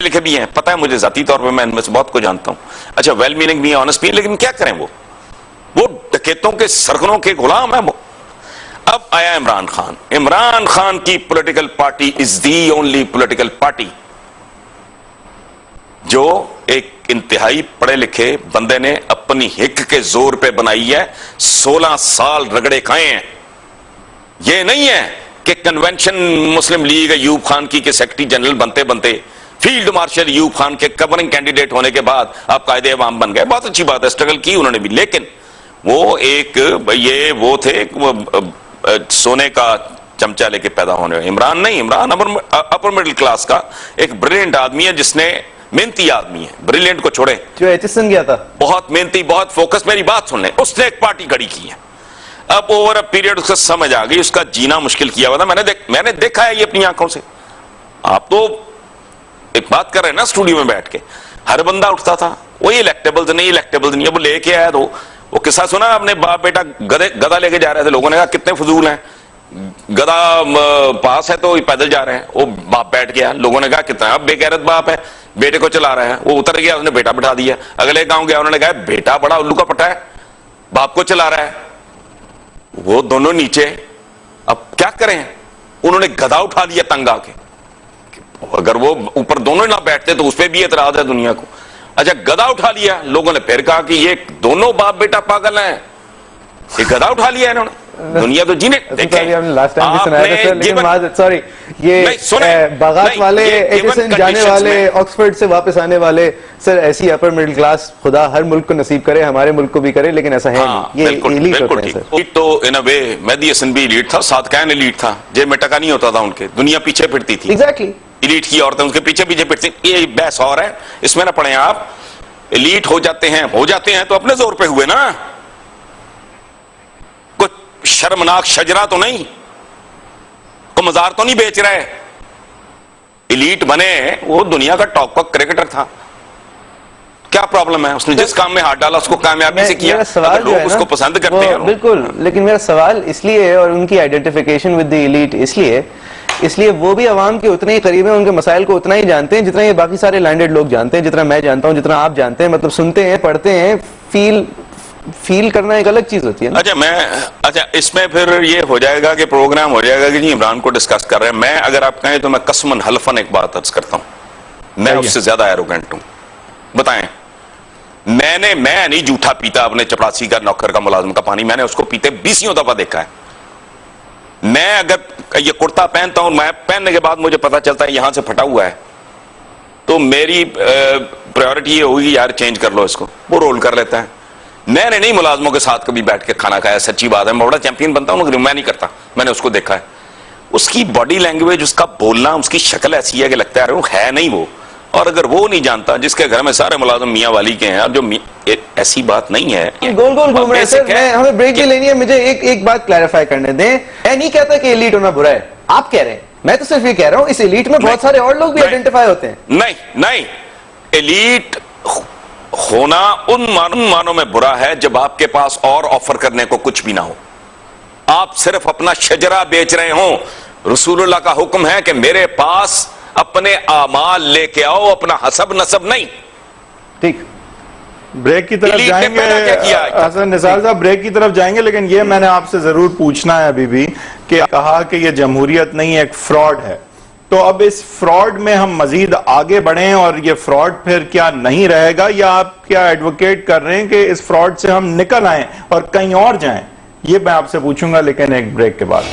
लिखे भी हैं, पता है मुझे जाती तौर पे, मैं इनमें से बहुत को जानता हूं। अच्छा, वेल मीनिंग भी है, ऑनेस्ट भी है, लेकिन क्या करें, वो डकैतों के सरगनों के गुलाम है वो। अब आया इमरान खान। इमरान खान की political party is the only political party जो एक इंतहाई पढ़े लिखे बंदे ने अपनी हिक के जोर पे बनाई है। 16 साल रगड़े खाए हैं। यह नहीं है कि कन्वेंशन मुस्लिम लीग अयूब खान की के सेक्रेटरी जनरल बनते बनते फील्ड मार्शल अयूब खान के कवरिंग कैंडिडेट होने के बाद आप कायदे अवाम बन गए। बहुत अच्छी बात है, स्ट्रगल की उन्होंने भी, लेकिन वो एक वो थे सोने का चमचा लेके पैदा होने वाले। इमरान नहीं, इमरान अपर मिडिल क्लास का एक ब्रिलियंट आदमी है, जिसने मेहनती आदमी है, ब्रिलियंट को छोड़े, जो एचिसन गया था, बहुत मेहनती, बहुत फोकस। मेरी बात सुन ले, उसने एक पार्टी खड़ी की है। अब ओवर अ पीरियड उसका समझ आ गई, उसका जीना मुश्किल किया हुआ था। मैंने देखा है ये अपनी आंखों से। आप तो एक बात कर रहे हैं ना स्टूडियो में बैठ के, हर बंदा उठता था, वो इलेक्टेबल नहीं, इलेक्टेबल नहीं, वो लेके आया। तो वो किस्सा सुना आपने, बाप बेटा गधा लेके जा रहे थे, लोगों ने कहा कितने फजूल हैं, गधा पास है तो पैदल जा रहे हैं। वो बाप बैठ गया, लोगों ने कहा कितना बेगैरत बाप है, बेटे को चला रहा है। वो उतर गया, उसने बेटा बिठा दिया। अगले गांव गया, उन्होंने कहा बेटा बड़ा उल्लू का पट्टा है, बाप को चला रहा है। वो दोनों नीचे, अब क्या करें, उन्होंने गधा उठा लिया तंग आके। अगर वो ऊपर दोनों ना बैठते तो उस पर भी एतराज है दुनिया को। अच्छा, गधा उठा लिया, लोगों ने फिर कहा कि ये दोनों बाप बेटा पागल हैं, ये गधा उठा लिया इन्होंने। दुनिया तो जीने लास्ट टाइम भी सुनाया था सर, लेकिन सॉरी, ये बागात वाले, एचिसन जाने वाले, ऑक्सफोर्ड से वापस आने वाले, सर ऐसी अपर मिडिल क्लास खुदा हर मुल्क को नसीब करे, हमारे मुल्क को भी करे, लेकिन ऐसा है नहीं। ये एलीट होते हैं सर। तो इन अ वे मेहदी हसन भी एलीट था, सादकान एलीट था, जेब में टका नहीं होता था उनके, दुनिया पीछे फिरती थी। एग्जैक्टली, एलीट की औरतें उनके पीछे पीछे फिरती। ये बहस और है, इसमें ना पड़े आप। एलीट हो जाते हैं तो अपने जोर पे हुए ना, कुछ शर्मनाक शजरा तो नहीं, को मजार तो नहीं बेच रहा है। एलीट बने, वो दुनिया का टॉप का क्रिकेटर था। क्या प्रॉब्लम है, उसने जिस काम में हाथ डाला उसको कामयाबी से किया। अगर लोग उसको पसंद करते हैं बिल्कुल, लेकिन मेरा सवाल इसलिए है, और उनकी आइडेंटिफिकेशन विद द एलीट इसलिए वो भी आवाम के उतने ही करीब हैं, उनके मसाइल को उतना ही जानते हैं जितना ये बाकी सारे लैंडेड लोग जानते हैं, जितना मैं जानता हूं, जितना आप जानते हैं। मतलब सुनते हैं, पढ़ते हैं, फील करना एक अलग चीज होती है ना? अच्छा, इसमें फिर ये हो जाएगा कि प्रोग्राम हो जाएगा कि जी इमरान को डिस्कस कर रहे हैं। मैं अगर आप कहें तो मैं कसमन हल्फन एक बात अर्ज करता हूं, मैं उससे ज्यादा एरोगेंट हूं। बताएं, मैं नहीं जूठा पीता अपने चपरासी का, नौकर का, मुलाजिम का पानी। मैंने उसको पीते 20 दफा देखा है। मैं अगर ये कुर्ता पहनता हूं, मैं पहनने के बाद मुझे पता चलता है यहां से फटा हुआ है, तो मेरी प्रायोरिटी ये होगी यार चेंज कर लो इसको। वो रोल कर लेता है। मैंने नहीं मुलाजमों के साथ कभी बैठ के खाना खाया, सच्ची बात है। मैं बड़ा चैंपियन बनता हूं, मैं नहीं करता। मैंने उसको देखा है, उसकी बॉडी लैंग्वेज, उसका बोलना, उसकी शक्ल ऐसी है कि लगता है वो है नहीं वो। और अगर वो नहीं जानता, जिसके घर में सारे मुलाजिम मियां वाली के हैं, जो ऐसी बात नहीं है। गोल गोल घूम रहे हैं सर। हमें ब्रेक भी लेनी है, मुझे एक बात क्लैरिफाई करने दें। मैं नहीं कहता कि एलीट होना बुरा है, आप कह रहे हैं। मैं तो सिर्फ ये कह रहा हूं इस एलीट में बहुत सारे और लोग भी आइडेंटिफाई होते हैं। नहीं, एलीट होना उन मानों में बुरा है जब आपके पास और ऑफर करने को कुछ भी ना हो, आप सिर्फ अपना शजरा बेच रहे हो। रसूलुल्लाह का हुक्म है कि मेरे पास अपने आमाल लेके आओ, अपना हसब नसब नहीं। ठीक, ब्रेक की तरफ जाएंगे हसन निसार साहब, ब्रेक की तरफ जाएंगे, लेकिन ये मैंने आपसे जरूर पूछना है अभी भी कि कहा कि ये जमहूरियत नहीं एक फ्रॉड है, तो अब इस फ्रॉड में हम मजीद आगे बढ़ें और ये फ्रॉड फिर क्या नहीं रहेगा, या आप क्या एडवोकेट कर रहे हैं कि इस फ्रॉड से हम निकल आएं और कहीं और जाएं? ये मैं आपसे पूछूंगा, लेकिन एक ब्रेक के बाद।